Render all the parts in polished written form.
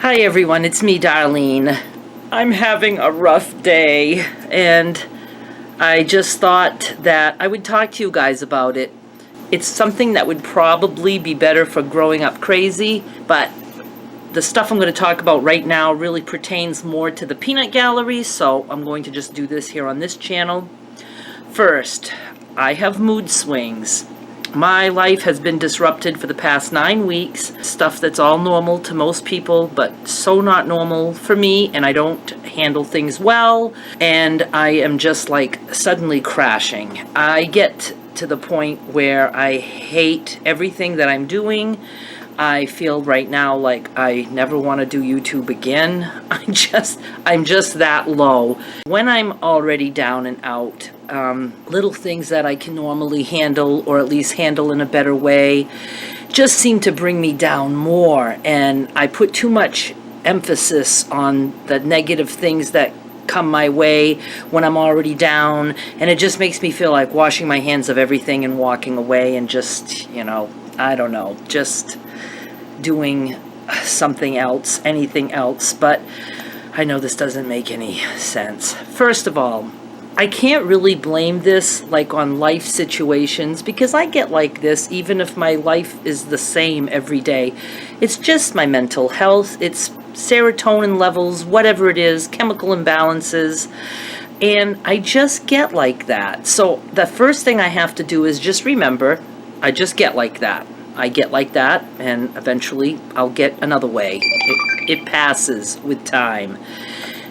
Hi everyone, it's me, Darlene. I'm having a rough day, and I just thought that I would talk to you guys about it. It's something that would probably be better for growing up crazy, but the stuff I'm going to talk about right now really pertains more to the peanut gallery, so I'm going to just do this here on this channel. First, I have mood swings. My life has been disrupted for the past 9 weeks. Stuff that's all normal to most people, but so not normal for me, and I don't handle things well, and I am just like suddenly crashing. I get to the point where I hate everything that I'm doing. I feel right now like I never want to do YouTube again. I'm just that low. When I'm already down and out, little things that I can normally handle, or at least handle in a better way, just seem to bring me down more. And I put too much emphasis on the negative things that come my way when I'm already down. And it just makes me feel like washing my hands of everything and walking away and just, I don't know, just doing something else, anything else. But I know this doesn't make any sense. First of all, I can't really blame this like on life situations, because I get like this even if my life is the same every day. It's just my mental health, it's serotonin levels, whatever it is, chemical imbalances, and I just get like that. So the first thing I have to do is just remember, I just get like that. I get like that, and eventually I'll get another way. It passes with time.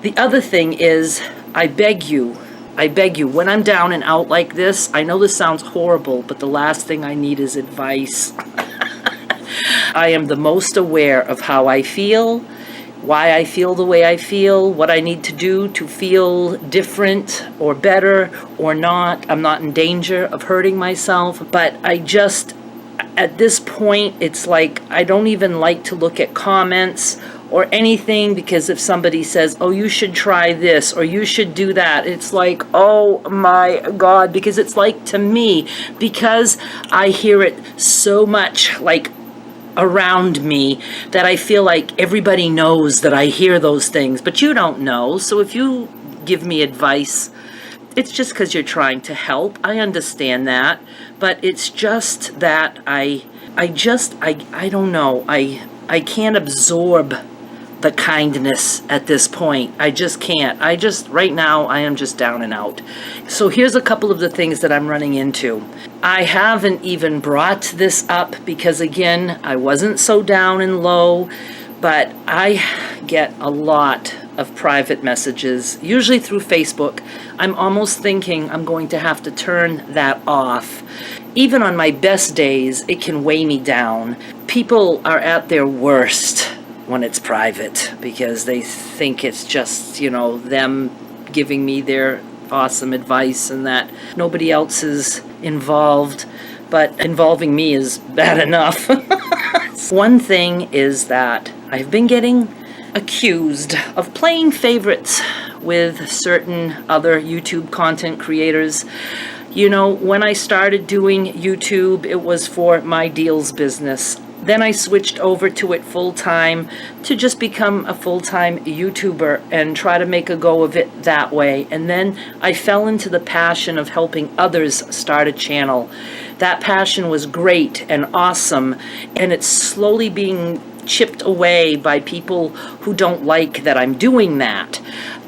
The other thing is, I beg you, when I'm down and out like this, I know this sounds horrible, but the last thing I need is advice. I am the most aware of how I feel, why I feel the way I feel, what I need to do to feel different or better or not. I'm not in danger of hurting myself, but at this point, it's like I don't even like to look at comments or anything, because if somebody says, oh, you should try this or you should do that, it's like, oh my God, because it's like, to me, because I hear it so much like around me, that I feel like everybody knows that I hear those things, but you don't know. So if you give me advice, it's just because you're trying to help. I understand that, but it's just that I don't know. I can't absorb the kindness at this point. I just can't. Right now, I am just down and out. So here's a couple of the things that I'm running into. I haven't even brought this up because, again, I wasn't so down and low, but I get a lot of private messages, usually through Facebook. I'm almost thinking I'm going to have to turn that off. Even on my best days, it can weigh me down. People are at their worst when it's private, because they think it's just, them giving me their awesome advice and that nobody else is involved. But involving me is bad enough. One thing is that I've been getting accused of playing favorites with certain other YouTube content creators. When I started doing YouTube, it was for my deals business. Then I switched over to it full-time to just become a full-time YouTuber and try to make a go of it that way. And then I fell into the passion of helping others start a channel. That passion was great and awesome, and it's slowly being chipped away by people who don't like that I'm doing that.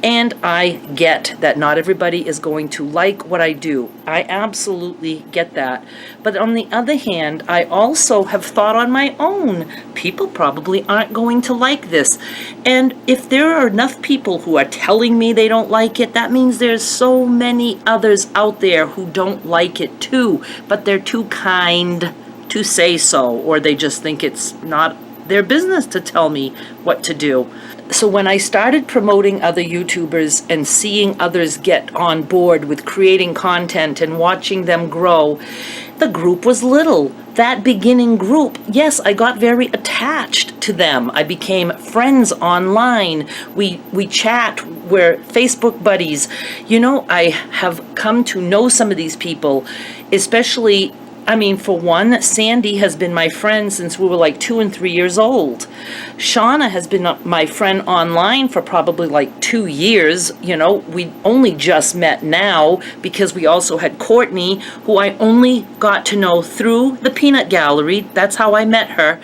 And I get that not everybody is going to like what I do. I absolutely get that. But on the other hand, I also have thought on my own, people probably aren't going to like this. And if there are enough people who are telling me they don't like it, that means there's so many others out there who don't like it too, but they're too kind to say so, or they just think it's not their business to tell me what to do. So when I started promoting other YouTubers and seeing others get on board with creating content and watching them grow, the group was little. That beginning group, yes, I got very attached to them. I became friends online. We chat, we're Facebook buddies. I have come to know some of these people, especially I mean, for one, Sandy has been my friend since we were like 2 and 3 years old. Shauna has been my friend online for probably like 2 years. You know, we only just met now because we also had Courtney, who I only got to know through the Peanut Gallery. That's how I met her.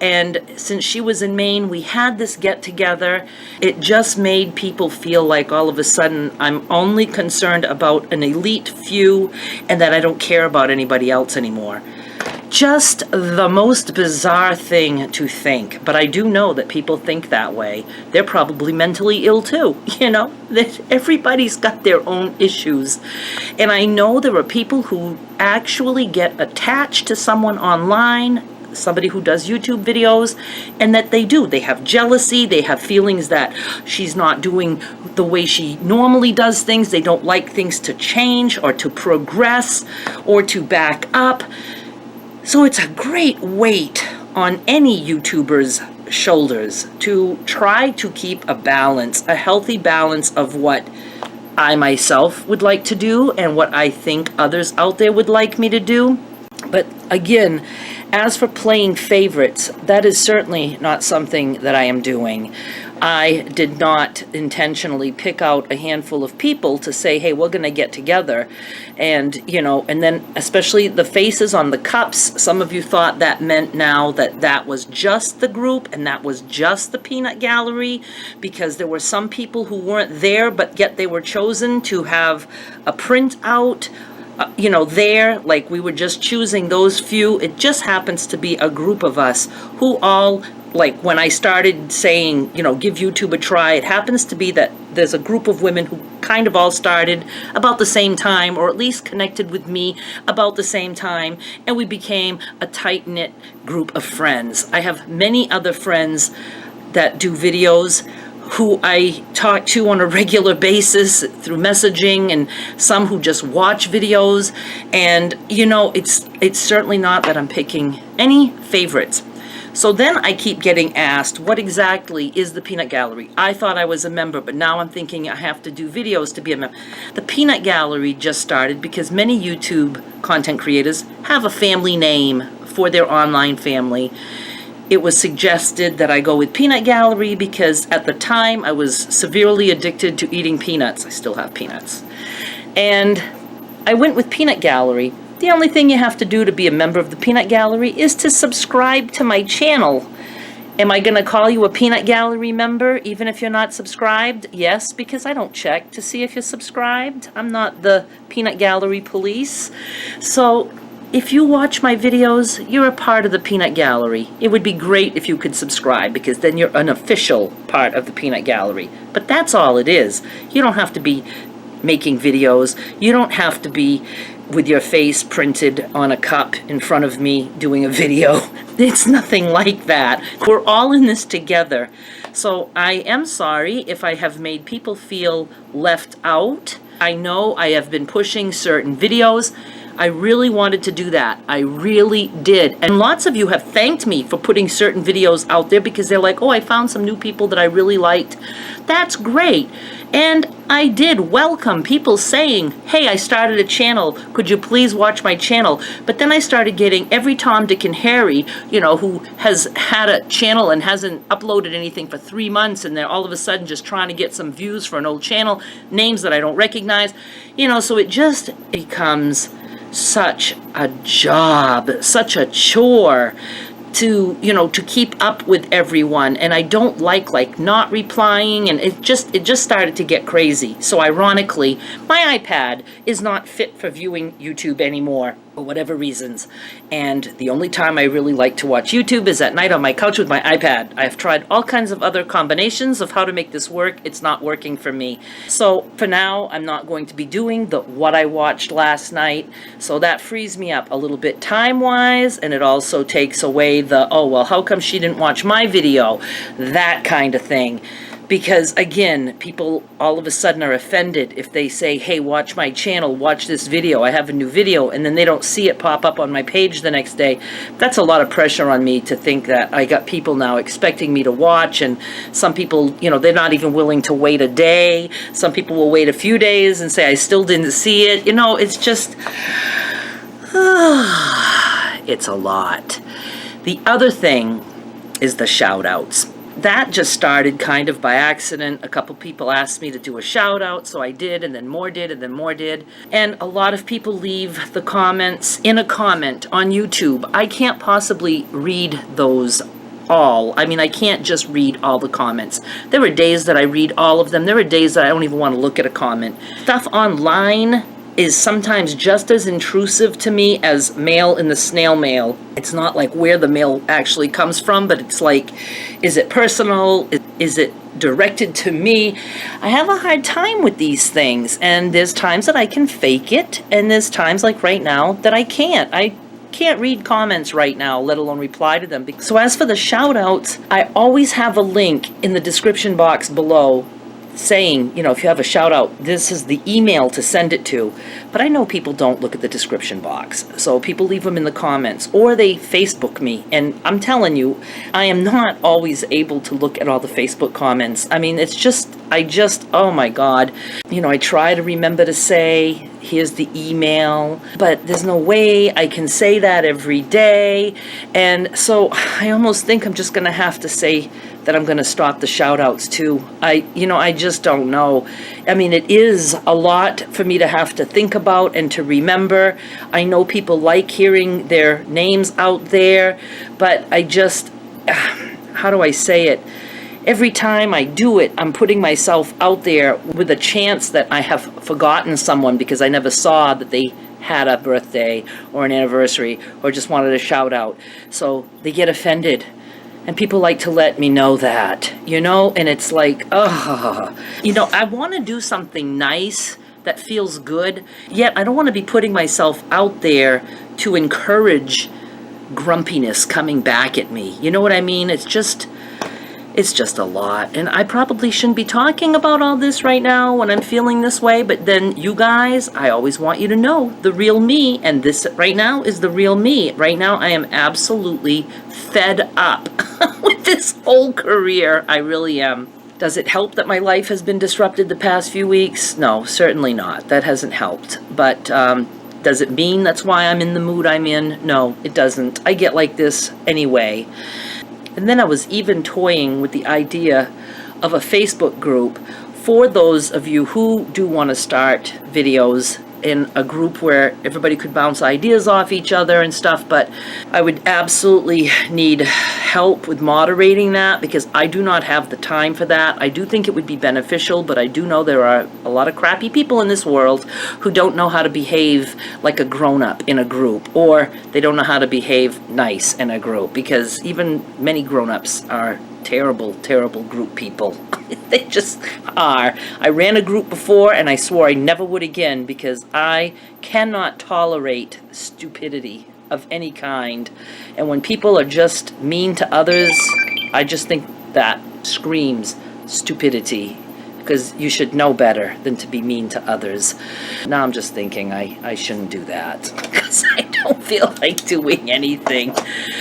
And since she was in Maine, we had this get together. It just made people feel like all of a sudden I'm only concerned about an elite few and that I don't care about anybody else anymore. Just the most bizarre thing to think, but I do know that people think that way. They're probably mentally ill too, you know? That everybody's got their own issues. And I know there are people who actually get attached to someone online, somebody who does YouTube videos, and that they have jealousy, they have feelings that she's not doing the way she normally does things, they don't like things to change or to progress or to back up. So it's a great weight on any YouTuber's shoulders to try to keep a balance, a healthy balance of what I myself would like to do and what I think others out there would like me to do. But again, as for playing favorites, that is certainly not something that I am doing. I did not intentionally pick out a handful of people to say, hey, we're going to get together. And, you know, and then especially the faces on the cups, some of you thought that meant now that that was just the group and that was just the Peanut Gallery, because there were some people who weren't there, but yet they were chosen to have a printout. You know, there, like we were just choosing those few. It just happens to be a group of us who all, like when I started saying, you know, give YouTube a try, it happens to be that there's a group of women who kind of all started about the same time, or at least connected with me about the same time, and we became a tight-knit group of friends. I have many other friends that do videos who I talk to on a regular basis through messaging, and some who just watch videos. And, you know, it's certainly not that I'm picking any favorites. So then I keep getting asked, what exactly is the Peanut Gallery? I thought I was a member, but now I'm thinking I have to do videos to be a member. The Peanut Gallery just started because many YouTube content creators have a family name for their online family. It was suggested that I go with Peanut Gallery because at the time I was severely addicted to eating peanuts. I still have peanuts. And I went with Peanut Gallery. The only thing you have to do to be a member of the Peanut Gallery is to subscribe to my channel. Am I going to call you a Peanut Gallery member even if you're not subscribed? Yes, because I don't check to see if you're subscribed. I'm not the Peanut Gallery police. So if you watch my videos, you're a part of the Peanut Gallery. It would be great if you could subscribe, because then you're an official part of the Peanut Gallery. But that's all it is. You don't have to be making videos. You don't have to be with your face printed on a cup in front of me doing a video. It's nothing like that. We're all in this together. So I am sorry if I have made people feel left out. I know I have been pushing certain videos. I really wanted to do that. I really did. And lots of you have thanked me for putting certain videos out there because they're like, oh, I found some new people that I really liked. That's great. And I did welcome people saying, hey, I started a channel. Could you please watch my channel? But then I started getting every Tom, Dick, and Harry, you know, who has had a channel and hasn't uploaded anything for 3 months, and they're all of a sudden just trying to get some views for an old channel, names that I don't recognize. You know, so it just becomes such a job, such a chore to, you know, to keep up with everyone. And I don't like not replying, and it just started to get crazy. So ironically, my iPad is not fit for viewing YouTube anymore for whatever reasons. And the only time I really like to watch YouTube is at night on my couch with my iPad. I've tried all kinds of other combinations of how to make this work. It's not working for me. So for now, I'm not going to be doing the what I watched last night. So that frees me up a little bit time-wise, and it also takes away the, oh, well, how come she didn't watch my video? That kind of thing. Because, again, people all of a sudden are offended if they say, hey, watch my channel, watch this video, I have a new video, and then they don't see it pop up on my page the next day. That's a lot of pressure on me to think that I got people now expecting me to watch, and some people, you know, they're not even willing to wait a day. Some people will wait a few days and say, I still didn't see it. You know, it's just It's a lot. The other thing is the shout-outs. That just started kind of by accident. A couple people asked me to do a shout out, so I did, and then more did, and then more did. And a lot of people leave the comments in a comment on YouTube. I can't possibly read those all. I mean, I can't just read all the comments. There are days that I read all of them. There are days that I don't even want to look at a comment. Stuff online is sometimes just as intrusive to me as mail in the snail mail. It's not like where the mail actually comes from, but it's like, is it personal? Is it directed to me? I have a hard time with these things, and there's times that I can fake it, and there's times like right now that I can't. I can't read comments right now, let alone reply to them. So as for the shout outs, I always have a link in the description box below saying, you know, if you have a shout out, this is the email to send it to. But I know people don't look at the description box, so people leave them in the comments, or they Facebook me, and I'm telling you, I am not always able to look at all the Facebook comments. I mean, it's just, oh my God. You know, I try to remember to say, here's the email, but there's no way I can say that every day, and so I almost think I'm just gonna have to say that I'm going to stop the shout-outs too. I just don't know. I mean, it is a lot for me to have to think about and to remember. I know people like hearing their names out there, but I just, how do I say it? Every time I do it, I'm putting myself out there with a chance that I have forgotten someone because I never saw that they had a birthday or an anniversary or just wanted a shout out. So they get offended. And people like to let me know that, you know, and it's like, I want to do something nice that feels good, yet I don't want to be putting myself out there to encourage grumpiness coming back at me. You know what I mean? It's just a lot. And I probably shouldn't be talking about all this right now when I'm feeling this way, but then you guys, I always want you to know the real me, and this right now is the real me. Right now I am absolutely fed up with this whole career. I really am. Does it help that my life has been disrupted the past few weeks? No, certainly not. That hasn't helped. But does it mean that's why I'm in the mood I'm in? No, it doesn't. I get like this anyway. And then I was even toying with the idea of a Facebook group for those of you who do want to start videos in a group where everybody could bounce ideas off each other and stuff, but I would absolutely need help with moderating that because I do not have the time for that. I do think it would be beneficial, but I do know there are a lot of crappy people in this world who don't know how to behave like a grown-up in a group, or they don't know how to behave nice in a group, because even many grown-ups are terrible, terrible group people. They just are. I ran a group before and I swore I never would again because I cannot tolerate stupidity of any kind. And when people are just mean to others, I just think that screams stupidity, because you should know better than to be mean to others. Now I'm just thinking I shouldn't do that because I don't feel like doing anything.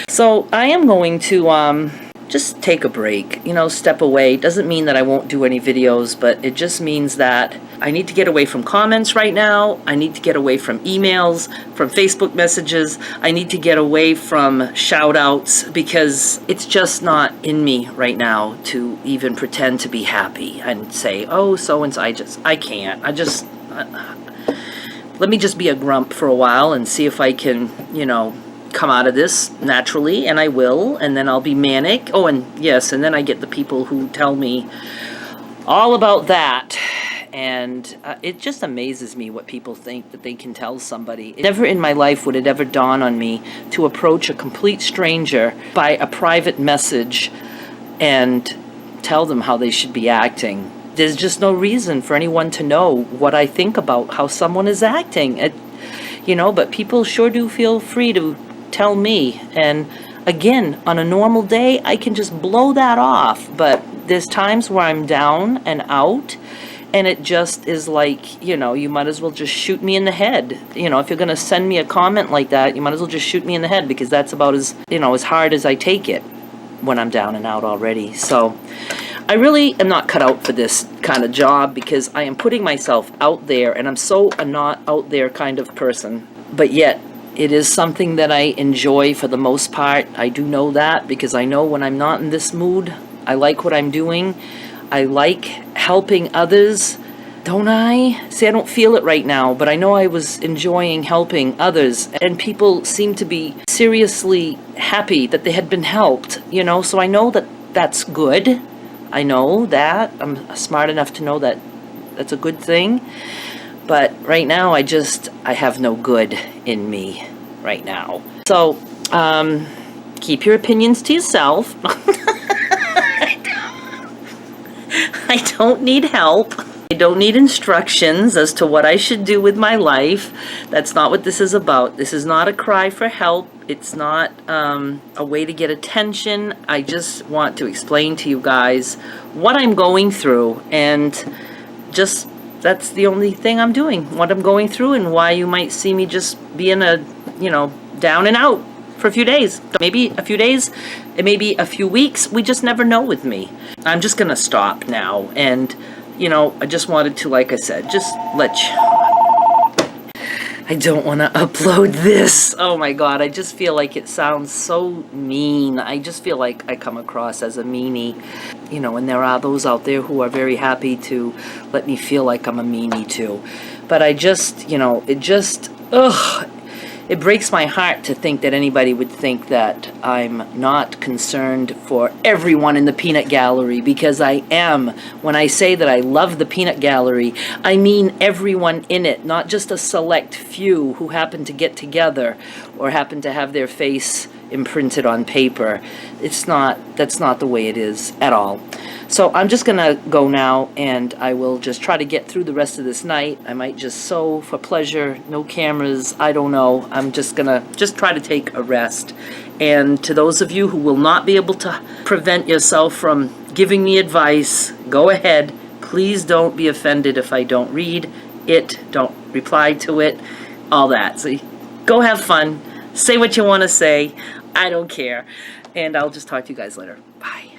So I am going to just take a break, step away. Doesn't mean that I won't do any videos, but it just means that I need to get away from comments right now. I need to get away from emails, from Facebook messages. I need to get away from shout outs because it's just not in me right now to even pretend to be happy and say, oh, so-and-so, I can't. Let me just be a grump for a while and see if I can, come out of this naturally, and I will, and then I'll be manic. Oh, and yes, and then I get the people who tell me all about that, and it just amazes me what people think that they can tell somebody. Never in my life would it ever dawn on me to approach a complete stranger by a private message and tell them how they should be acting. There's just no reason for anyone to know what I think about how someone is acting. But people sure do feel free to tell me, and again, on a normal day I can just blow that off, but there's times where I'm down and out and it just is like, you might as well just shoot me in the head. If you're gonna send me a comment like that, you might as well just shoot me in the head, because that's about as hard as I take it when I'm down and out already. So I really am not cut out for this kind of job because I am putting myself out there, and I'm so a not out there kind of person, but yet It is something that I enjoy for the most part. I do know that because I know when I'm not in this mood, I like what I'm doing. I like helping others, don't I? See, I don't feel it right now, but I know I was enjoying helping others, and people seem to be seriously happy that they had been helped, you know, so I know that that's good. I know that. I'm smart enough to know that that's a good thing. But right now, I have no good in me right now. So, keep your opinions to yourself. I don't need help. I don't need instructions as to what I should do with my life. That's not what this is about. This is not a cry for help. It's not a way to get attention. I just want to explain to you guys what I'm going through, and just that's the only thing I'm doing, what I'm going through, and why you might see me just being down and out for a few days. Maybe a few days, it may be a few weeks. We just never know with me. I'm just going to stop now. And, I just wanted to, like I said, just let you... I don't want to upload this. Oh my God, I just feel like it sounds so mean. I just feel like I come across as a meanie. And there are those out there who are very happy to let me feel like I'm a meanie too. But I just, it breaks my heart to think that anybody would think that I'm not concerned for everyone in the peanut gallery, because I am. When I say that I love the peanut gallery, I mean everyone in it, not just a select few who happen to get together or happen to have their face imprinted on paper. That's not the way it is at all. So I'm just gonna go now, and I will just try to get through the rest of this night. I might just sew for pleasure, no cameras, I don't know. I'm just gonna try to take a rest. And to those of you who will not be able to prevent yourself from giving me advice, go ahead. Please don't be offended if I don't read it, don't reply to it, all that. So go have fun, say what you want to say. I don't care. And I'll just talk to you guys later. Bye.